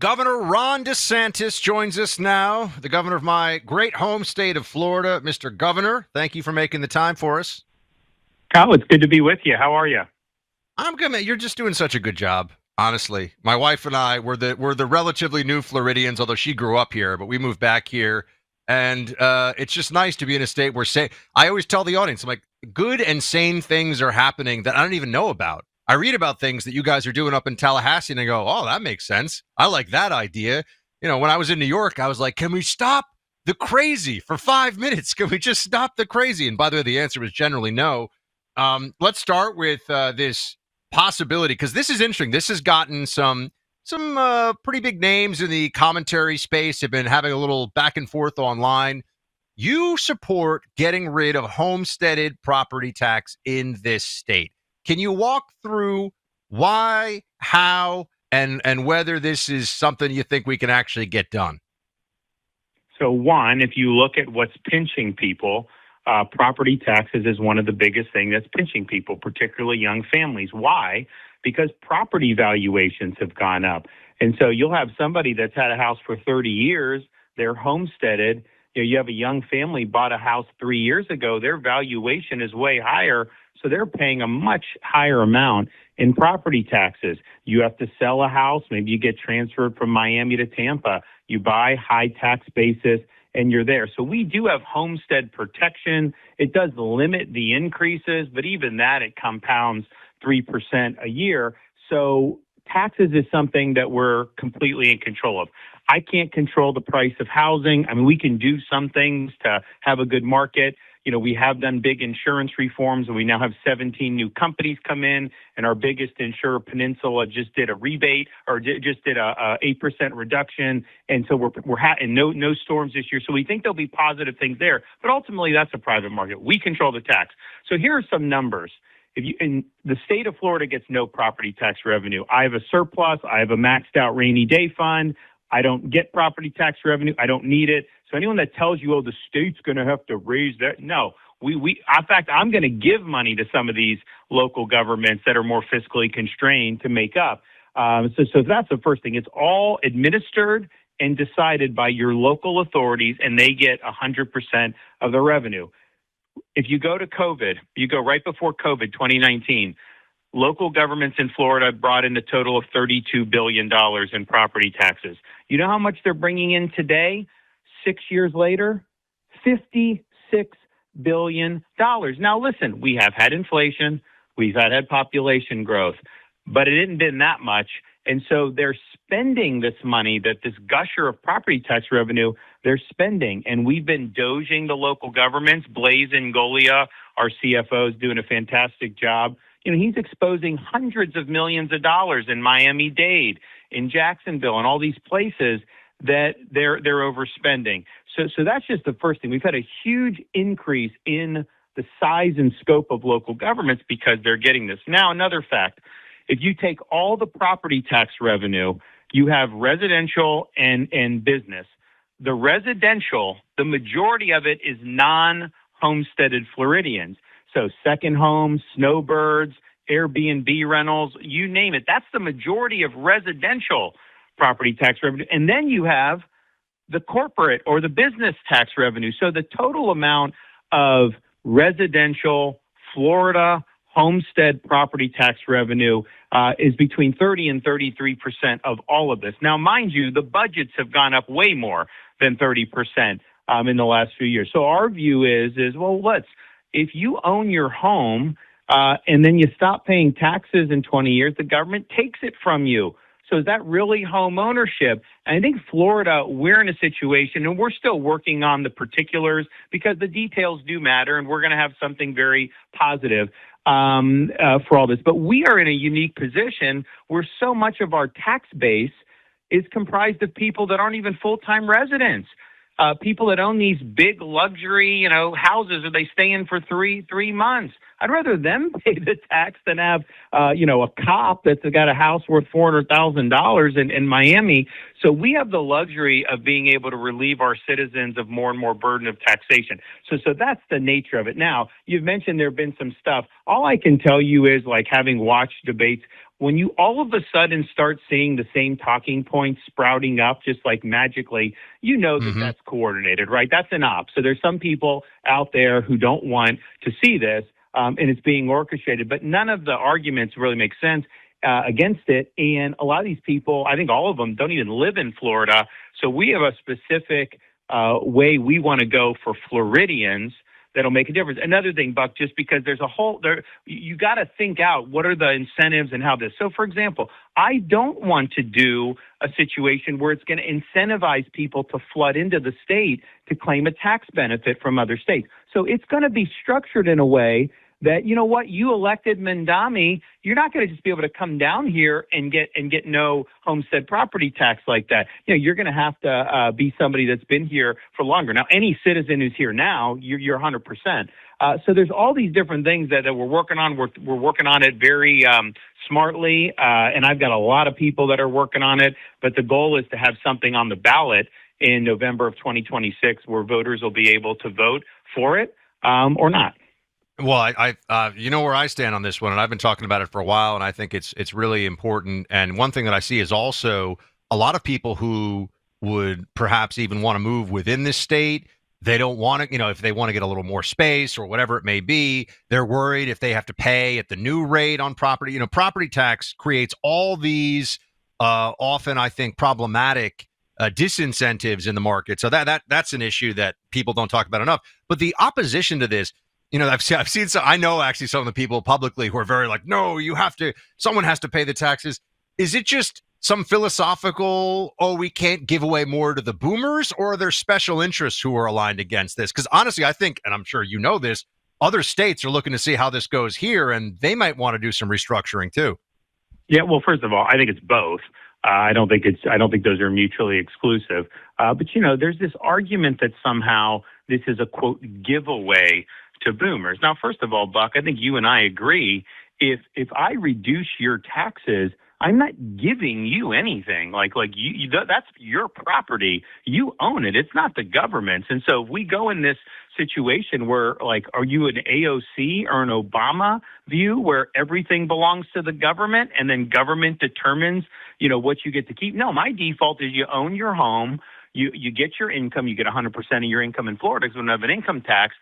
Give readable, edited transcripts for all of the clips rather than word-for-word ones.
Governor Ron DeSantis joins us now, the governor of my great home state of Florida. Mr. Governor, thank you for making the time for us. Kyle, it's good to be with you. How are you? I'm good, man. You're just doing such a good job, honestly. My wife and I were the relatively new Floridians, although she grew up here, but we moved back here. And it's just nice to be in a state where, I always tell the audience, I'm like, good and sane things are happening that I don't even know about. I read about things that you guys are doing up in Tallahassee and I go, oh, that makes sense. I like that idea. You know, when I was in New York, I was like, can we stop the crazy for 5 minutes? Can we just stop the crazy? And by the way, the answer was generally no. Let's start with this possibility, because this is interesting. This has gotten some pretty big names in the commentary space have been having a little back and forth online. You support getting rid of homesteaded property tax in this state. Can you walk through why, how, and whether this is something you think we can actually get done? So one, if you look at what's pinching people, property taxes is one of the biggest things that's pinching people, particularly young families. Why? Because property valuations have gone up. And so you'll have somebody that's had a house for 30 years, they're homesteaded. You have a young family bought a house 3 years ago, their valuation is way higher. So they're paying a much higher amount in property taxes. You have to sell a house. Maybe you get transferred from Miami to Tampa. You buy high tax basis and you're there. So we do have homestead protection. It does limit the increases, but even that, it compounds 3% a year. So taxes is something that we're completely in control of. I can't control the price of housing. I mean, we can do some things to have a good market. You know, we have done big insurance reforms, and we now have 17 new companies come in, and our biggest insurer, Peninsula, just did a rebate or just did a 8% reduction, and so we're no storms this year. So we think there'll be positive things there, but ultimately that's a private market. We control the tax. So here are some numbers. In the state of Florida gets no property tax revenue. I have a surplus. I have a maxed out rainy day fund. I don't get property tax revenue. I don't need it. So anyone that tells you, oh, the state's going to have to raise that, no. In fact, I'm going to give money to some of these local governments that are more fiscally constrained to make up. So that's the first thing. It's all administered and decided by your local authorities, and they get 100% of the revenue. If you go to COVID, you go right before COVID, 2019, local governments in Florida brought in a total of $32 billion in property taxes. You know how much they're bringing in today, 6 years later? $56 billion. Now, listen, we have had inflation. We've had population growth, but it hadn't been that much. And so they're spending this money, that this gusher of property tax revenue, they're spending. And we've been doging the local governments. Blaise Ngolia, our CFO, is doing a fantastic job. You know, he's exposing hundreds of millions of dollars in Miami-Dade, in Jacksonville, and all these places that they're overspending. So that's just the first thing. We've had a huge increase in the size and scope of local governments because they're getting this. Now, another fact, if you take all the property tax revenue, you have residential and business. The residential, the majority of it is non-homesteaded Floridians. So second homes, snowbirds, Airbnb rentals, you name it. That's the majority of residential property tax revenue. And then you have the corporate or the business tax revenue. So the total amount of residential Florida homestead property tax revenue is between 30 and 33% of all of this. Now, mind you, the budgets have gone up way more than 30% in the last few years. So our view is well, if you own your home and then you stop paying taxes in 20 years, the government takes it from you. So is that really home ownership? And I think Florida, we're in a situation, and we're still working on the particulars because the details do matter, and we're going to have something very positive for all this. But we are in a unique position where so much of our tax base is comprised of people that aren't even full-time residents. People that own these big luxury, houses where they stay in for three months. I'd rather them pay the tax than have, a cop that's got a house worth $400,000 in Miami. So we have the luxury of being able to relieve our citizens of more and more burden of taxation. So that's the nature of it. Now, you've mentioned there have been some stuff. All I can tell you is, like, having watched debates when you all of a sudden start seeing the same talking points sprouting up just like magically, you know that that's coordinated, right? That's an op. So there's some people out there who don't want to see this, and it's being orchestrated, but none of the arguments really make sense against it. And a lot of these people, I think all of them, don't even live in Florida. So we have a specific way we want to go for Floridians that'll make a difference. Another thing, Buck, just because there's a whole there, you got to think out what are the incentives and how this. So, for example, I don't want to do a situation where it's going to incentivize people to flood into the state to claim a tax benefit from other states. So it's going to be structured in a way that, you know what, you elected Mandami, you're not going to just be able to come down here and get no homestead property tax like that. You know, you're going to have to be somebody that's been here for longer. Now, any citizen who's here now, you're 100%. So there's all these different things that we're working on. We're working on it very smartly, and I've got a lot of people that are working on it. But the goal is to have something on the ballot in November of 2026 where voters will be able to vote for it or not. Well, I you know where I stand on this one, and I've been talking about it for a while, and I think it's really important. And one thing that I see is also a lot of people who would perhaps even want to move within this state. They don't want to, if they want to get a little more space or whatever it may be, they're worried if they have to pay at the new rate on property. Property tax creates all these often, I think, problematic disincentives in the market. So that's an issue that people don't talk about enough. But the opposition to this, I've seen some, I know actually some of the people publicly who are very like, no, someone has to pay the taxes. Is it just some philosophical, we can't give away more to the boomers, or are there special interests who are aligned against this? Because honestly, I think, and I'm sure you know this, other states are looking to see how this goes here, and they might want to do some restructuring too. Yeah, well, first of all, I think it's both. I don't think those are mutually exclusive. But there's this argument that somehow this is a quote giveaway to boomers. Now, first of all, Buck, I think you and I agree. If I reduce your taxes, I'm not giving you anything. Like you that's your property. You own it. It's not the government's. And so if we go in this situation where, like, are you an AOC or an Obama view where everything belongs to the government and then government determines, what you get to keep? No, my default is you own your home. You get your income. You get 100% of your income in Florida because we don't have an income tax.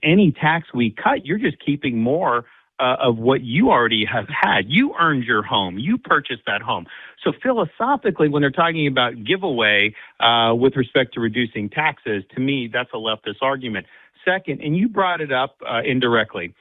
Any tax we cut, you're just keeping more of what you already have had. You earned your home. You purchased that home. So philosophically, when they're talking about giveaway with respect to reducing taxes, to me, that's a leftist argument. Second, and you brought it up indirectly,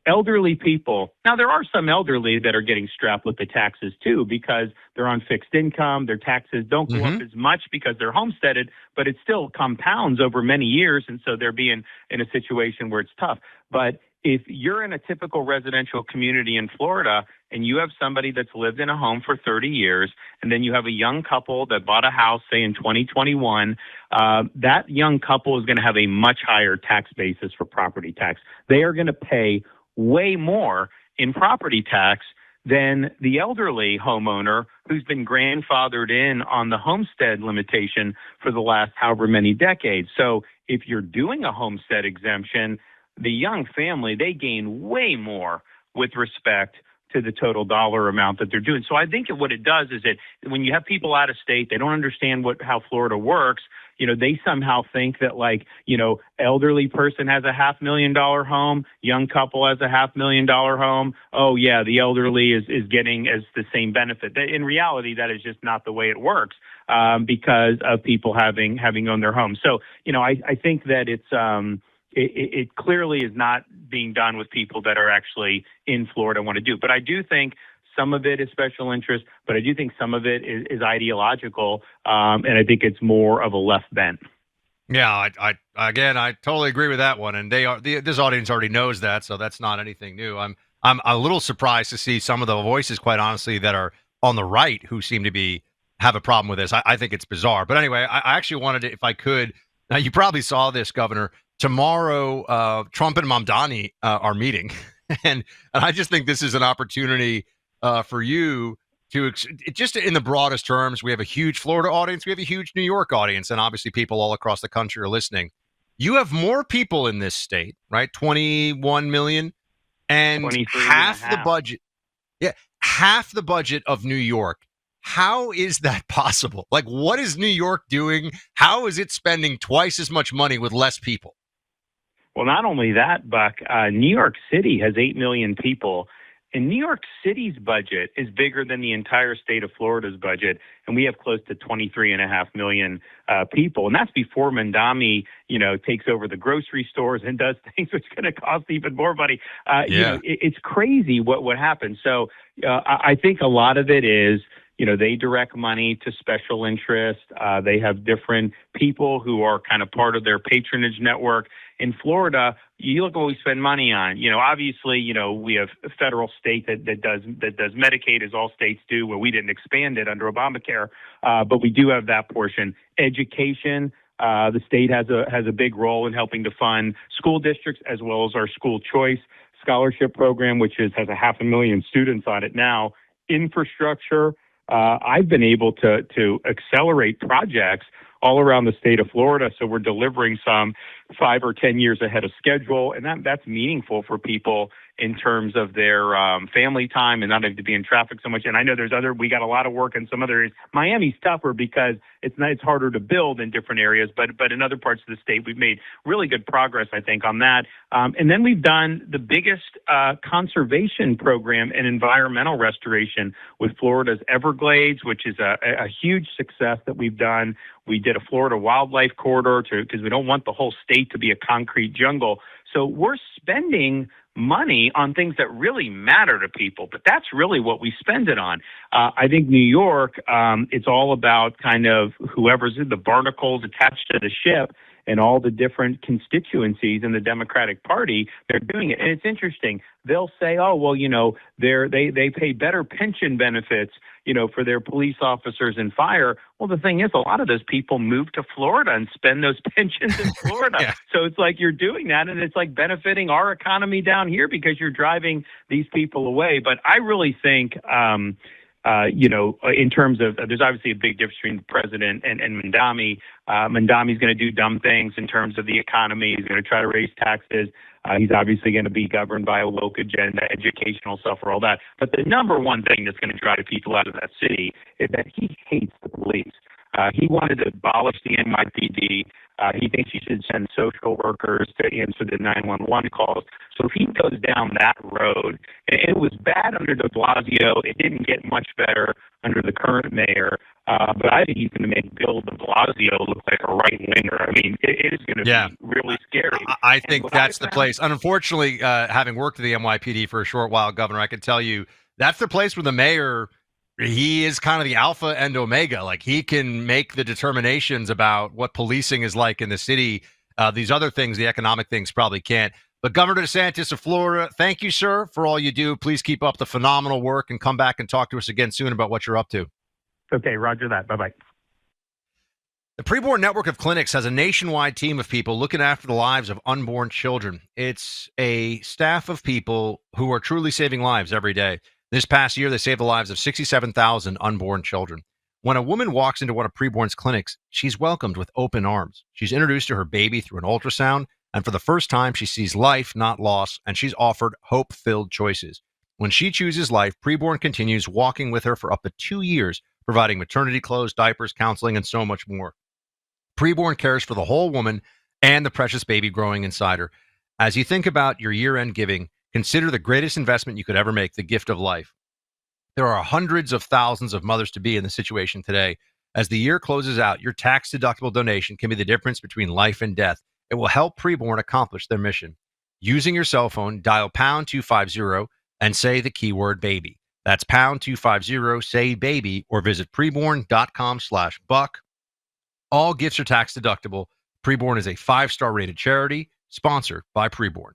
elderly people. Now, there are some elderly that are getting strapped with the taxes too because they're on fixed income. Their taxes don't go up as much because they're homesteaded, but it still compounds over many years. And so they're being in a situation where it's tough. But if you're in a typical residential community in Florida and you have somebody that's lived in a home for 30 years, and then you have a young couple that bought a house, say in 2021, that young couple is going to have a much higher tax basis for property tax. They are going to pay way more in property tax than the elderly homeowner who's been grandfathered in on the homestead limitation for the last however many decades. So if you're doing a homestead exemption, the young family, they gain way more with respect to the total dollar amount that they're doing. So I think what it does is that when you have people out of state, they don't understand how Florida works. They somehow think that elderly person has a $500,000 home, young couple has a $500,000 home. Oh yeah, the elderly is getting as the same benefit. In reality, that is just not the way it works because of people having owned their home. So, I think that it clearly is not being done with people that are actually in Florida and want to do. But I do think some of it is special interest, but I do think some of it is ideological, and I think it's more of a left bent. Yeah, I totally agree with that one, and this audience already knows that, so that's not anything new. I'm a little surprised to see some of the voices, quite honestly, that are on the right who seem to have a problem with this. I think it's bizarre, but anyway, I actually wanted to, if I could. Now, you probably saw this, Governor. Tomorrow, Trump and Mamdani are meeting, and I just think this is an opportunity for you to, just in the broadest terms, we have a huge Florida audience, we have a huge New York audience, and obviously people all across the country are listening. You have more people in this state, right? 21 million, and half the budget. Yeah, half the budget of New York. How is that possible? Like, what is New York doing? How is it spending twice as much money with less people? Well, not only that, Buck, New York City has 8 million people. And New York City's budget is bigger than the entire state of Florida's budget. And we have close to 23.5 million people. And that's before Mandami, takes over the grocery stores and does things which are going to cost even more money. It's crazy what happens. So I think a lot of it is, they direct money to special interests. They have different people who are kind of part of their patronage network. In Florida, you look at what we spend money on. Obviously, we have a federal state that does Medicaid, as all states do, where we didn't expand it under Obamacare, but we do have that portion. Education, the state has a big role in helping to fund school districts as well as our school choice scholarship program, which has 500,000 students on it now. Infrastructure. I've been able to accelerate projects all around the state of Florida, so we're delivering some 5 or 10 years ahead of schedule, and that's meaningful for people in terms of their family time and not having to be in traffic so much. And I know we got a lot of work in some other areas. Miami's tougher because it's harder to build in different areas, but in other parts of the state, we've made really good progress, I think, on that. And then we've done the biggest conservation program in environmental restoration with Florida's Everglades, which is a huge success that we've done. We did a Florida wildlife corridor because we don't want the whole state to be a concrete jungle. So we're spending money on things that really matter to people, but that's really what we spend it on. I think New York, it's all about kind of whoever's in the barnacles attached to the ship and all the different constituencies in the Democratic Party, they're doing it. And it's interesting. They'll say, oh, well, they pay better pension benefits, for their police officers and fire. Well, the thing is, a lot of those people move to Florida and spend those pensions in Florida. Yeah. So it's like you're doing that, and it's like benefiting our economy down here because you're driving these people away. But I really think, in terms of, there's obviously a big difference between the president and Mandami. Mandami's going to do dumb things in terms of the economy. He's going to try to raise taxes. He's obviously going to be governed by a woke agenda, educational stuff, or all that. But the number one thing that's going to drive people out of that city is that he hates the police. He wanted to abolish the NYPD. He thinks he should send social workers to answer the 911 calls. So if he goes down that road, and it was bad under de Blasio, it didn't get much better under the current mayor. But I think he's going to make Bill de Blasio look like a right-winger. I mean, it is going to be really scary. I think that's the place. Unfortunately, having worked at the NYPD for a short while, Governor, I can tell you that's the place where the mayor, he is kind of the alpha and omega. Like, he can make the determinations about what policing is like in the city. These other things, the economic things, probably can't. But Governor DeSantis of Florida, thank you, sir, for all you do. Please keep up the phenomenal work and come back and talk to us again soon about what you're up to. Okay, roger that. Bye-bye. The Preborn Network of Clinics has a nationwide team of people looking after the lives of unborn children. It's a staff of people who are truly saving lives every day. This past year, they saved the lives of 67,000 unborn children. When a woman walks into one of Preborn's clinics, she's welcomed with open arms. She's introduced to her baby through an ultrasound, and for the first time, she sees life, not loss, and she's offered hope-filled choices. When she chooses life, Preborn continues walking with her for up to 2 years, providing maternity clothes, diapers, counseling, and so much more. Preborn cares for the whole woman and the precious baby growing inside her. As you think about your year-end giving, consider the greatest investment you could ever make, the gift of life. There are hundreds of thousands of mothers-to-be in the situation today. As the year closes out, your tax-deductible donation can be the difference between life and death. It will help Preborn accomplish their mission. Using your cell phone, dial pound 250 and say the keyword baby. That's pound 250, say baby, or visit preborn.com/buck. All gifts are tax deductible. Preborn is a 5-star rated charity sponsored by Preborn.